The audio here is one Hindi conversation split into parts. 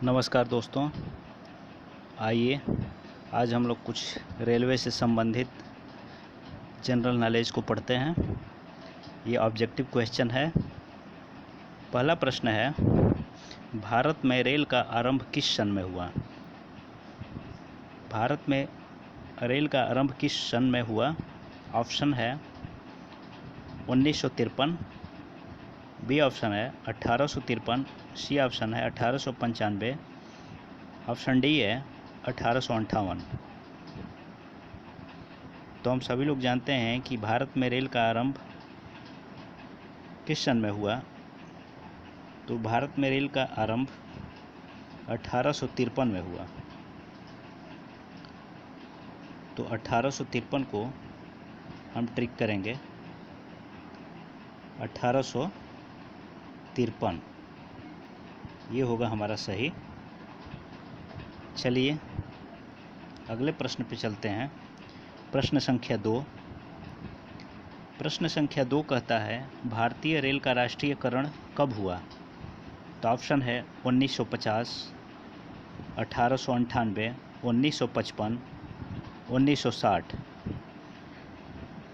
नमस्कार दोस्तों। आइए आज हम लोग कुछ रेलवे से संबंधित जनरल नॉलेज को पढ़ते हैं। ये ऑब्जेक्टिव क्वेश्चन है। पहला प्रश्न है, भारत में रेल का आरंभ किस सन में हुआ? भारत में रेल का आरंभ किस सन में हुआ? ऑप्शन है 1953, बी ऑप्शन है 1853, सी ऑप्शन है 1895, ऑप्शन डी है 1858। तो हम सभी लोग जानते हैं कि भारत में रेल का आरंभ किस सन में हुआ। तो भारत में रेल का आरंभ 1853 में हुआ। तो 1853 को हम ट्रिक करेंगे। 1853 ये होगा हमारा सही। चलिए अगले प्रश्न पे चलते हैं। प्रश्न संख्या 2। प्रश्न संख्या 2 कहता है, भारतीय रेल का राष्ट्रीयकरण कब हुआ? तो ऑप्शन है 1950, 1898, 1955, 1960।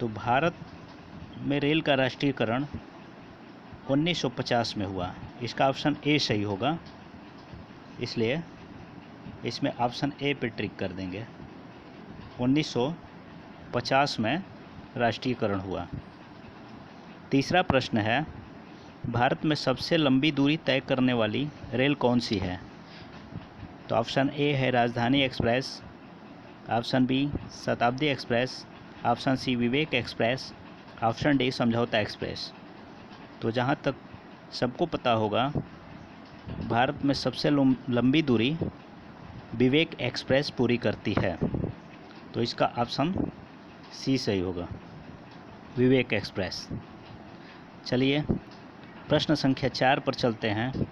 तो भारत में रेल का राष्ट्रीयकरण 1950 में हुआ। इसका ऑप्शन ए सही होगा, इसलिए इसमें ऑप्शन ए पे ट्रिक कर देंगे। 1950 में राष्ट्रीयकरण हुआ। तीसरा प्रश्न है, भारत में सबसे लंबी दूरी तय करने वाली रेल कौन सी है? तो ऑप्शन ए है राजधानी एक्सप्रेस, ऑप्शन बी शताब्दी एक्सप्रेस, ऑप्शन सी विवेक एक्सप्रेस, ऑप्शन डी समझौता एक्सप्रेस। तो जहाँ तक सबको पता होगा, भारत में सबसे लंबी दूरी विवेक एक्सप्रेस पूरी करती है। तो इसका ऑप्शन सी सही होगा, विवेक एक्सप्रेस। चलिए प्रश्न संख्या 4 पर चलते हैं।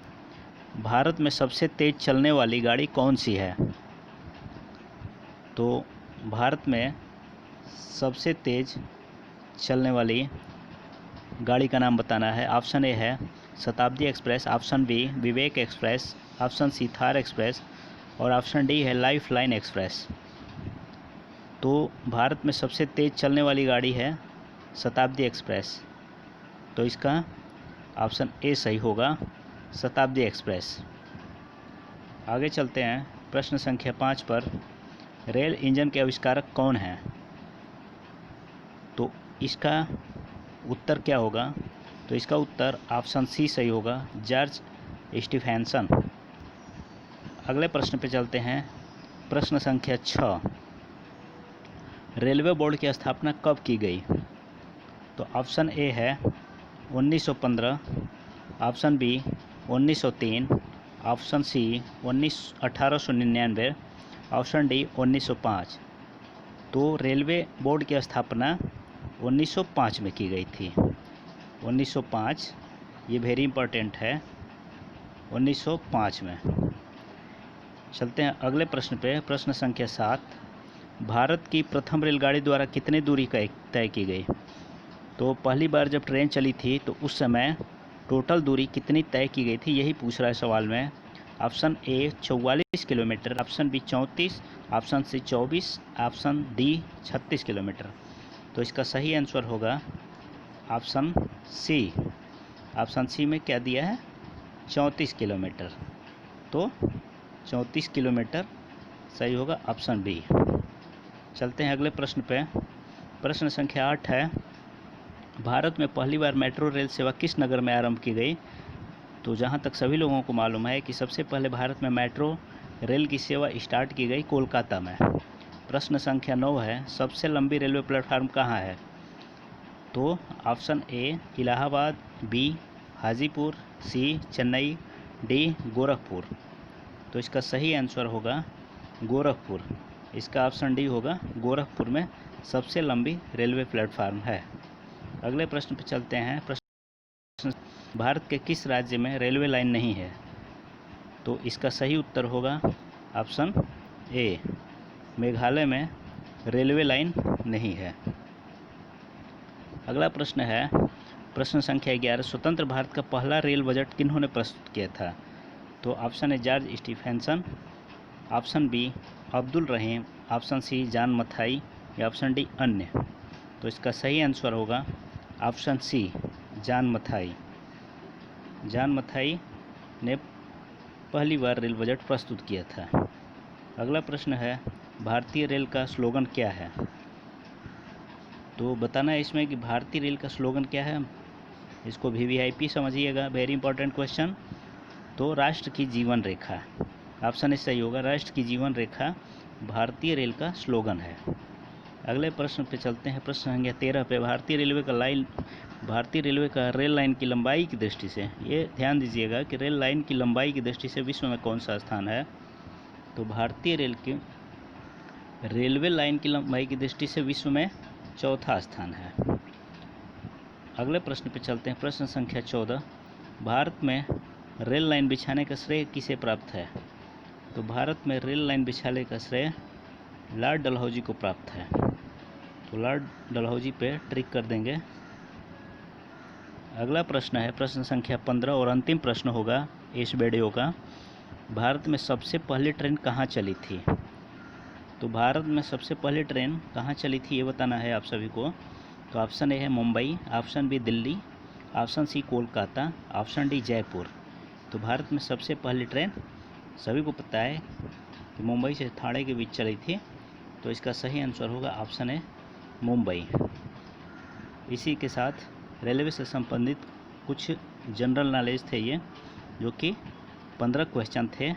भारत में सबसे तेज़ चलने वाली गाड़ी कौन सी है? तो भारत में सबसे तेज़ चलने वाली गाड़ी का नाम बताना है। ऑप्शन ए है Shatabdi Express, option B Vivek Express, option C Thar Express और ऑप्शन डी है लाइफ लाइन एक्सप्रेस। तो भारत में सबसे तेज़ चलने वाली गाड़ी है शताब्दी एक्सप्रेस। तो इसका ऑप्शन ए सही होगा, शताब्दी एक्सप्रेस। आगे चलते हैं प्रश्न संख्या 5 पर। रेल इंजन के आविष्कारक कौन हैं? तो इसका उत्तर क्या होगा? तो इसका उत्तर ऑप्शन सी सही होगा, जॉर्ज स्टीफेंसन। अगले प्रश्न पे चलते हैं। प्रश्न संख्या 6। रेलवे बोर्ड की स्थापना कब की गई? तो ऑप्शन ए है 1915, option B 1903, option C 1899, option D 1905। तो रेलवे बोर्ड की स्थापना 1905 में की गई थी। 1905 ये वेरी इंपॉर्टेंट है, 1905 में। चलते हैं अगले प्रश्न पे। प्रश्न संख्या 7। भारत की प्रथम रेलगाड़ी द्वारा कितनी दूरी तय की गई? तो पहली बार जब ट्रेन चली थी तो उस समय टोटल दूरी कितनी तय की गई थी, यही पूछ रहा है सवाल में। Option A 44 kilometre, option B 34, option C 24, option D 36 kilometre. तो इसका सही आंसर होगा ऑप्शन सी। ऑप्शन सी में क्या दिया है? 34 किलोमीटर। तो 34 किलोमीटर सही होगा, ऑप्शन बी। चलते हैं अगले प्रश्न पे। प्रश्न संख्या 8 है, भारत में पहली बार मेट्रो रेल सेवा किस नगर में आरंभ की गई? तो जहां तक सभी लोगों को मालूम है कि सबसे पहले भारत में मेट्रो रेल की सेवा स्टार्ट की गई कोलकाता में। प्रश्न संख्या 9 है, सबसे लंबी रेलवे प्लेटफार्म कहाँ है? तो option A Allahabad, B Hajipur, C Chennai, D Gorakhpur. तो इसका सही आंसर होगा गोरखपुर। इसका ऑप्शन डी होगा, गोरखपुर में सबसे लंबी रेलवे प्लेटफार्म है। अगले प्रश्न पर चलते हैं। प्रश्न, भारत के किस राज्य में रेलवे लाइन नहीं है? तो इसका सही उत्तर होगा ऑप्शन ए, मेघालय में रेलवे लाइन नहीं है। अगला प्रश्न है प्रश्न संख्या 11, स्वतंत्र भारत का पहला रेल बजट किन्होंने प्रस्तुत किया था? तो option A George Stephenson, option B Abdul Rahim, option C John Mathai या ऑप्शन डी अन्य। तो इसका सही आंसर होगा ऑप्शन सी जॉन मथाई। जॉन मथाई ने पहली बार रेल बजट प्रस्तुत किया था। अगला प्रश्न है भारतीय रेल का स्लोगन क्या है। तो बताना है इसमें कि भारतीय रेल का स्लोगन क्या है। इसको VVIP समझिएगा, वेरी इंपॉर्टेंट क्वेश्चन। तो राष्ट्र की जीवन रेखा, ऑप्शन ए सही होगा, राष्ट्र की जीवन रेखा भारतीय रेल का स्लोगन है। अगले प्रश्न पे चलते हैं, प्रश्न संख्या 13 पे। भारतीय रेलवे का रेल लाइन की लंबाई की दृष्टि से, ये ध्यान दीजिएगा कि रेल लाइन की लंबाई की दृष्टि से विश्व में कौन सा स्थान है। तो भारतीय रेलवे लाइन की लंबाई की दृष्टि से विश्व में चौथा स्थान है। अगले प्रश्न पे चलते हैं, प्रश्न संख्या 14। भारत में रेल लाइन बिछाने का श्रेय किसे प्राप्त है। तो भारत में रेल लाइन बिछाने का श्रेय लॉर्ड डलहौजी को प्राप्त है। तो लॉर्ड डलहौजी पे ट्रिक कर देंगे। अगला प्रश्न है प्रश्न संख्या 15 और अंतिम प्रश्न होगा इस वीडियो का। भारत में सबसे पहली ट्रेन कहाँ चली थी। तो भारत में सबसे पहली ट्रेन कहाँ चली थी ये बताना है आप सभी को। तो ऑप्शन ए है Mumbai, option B Delhi, option C Kolkata, option D Jaipur. तो भारत में सबसे पहली ट्रेन सभी को पता है कि मुंबई से ठाणे के बीच चली थी। तो इसका सही आंसर होगा ऑप्शन ए मुंबई। इसी के साथ रेलवे से संबंधित कुछ जनरल नॉलेज थे ये, जो कि 15 क्वेश्चन थे।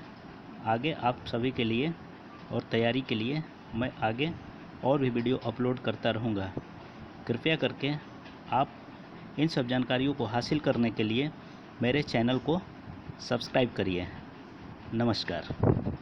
आगे आप सभी के लिए और तैयारी के लिए मैं आगे और भी वीडियो अपलोड करता रहूँगा। कृपया करके आप इन सब जानकारियों को हासिल करने के लिए मेरे चैनल को सब्सक्राइब करिए। नमस्कार।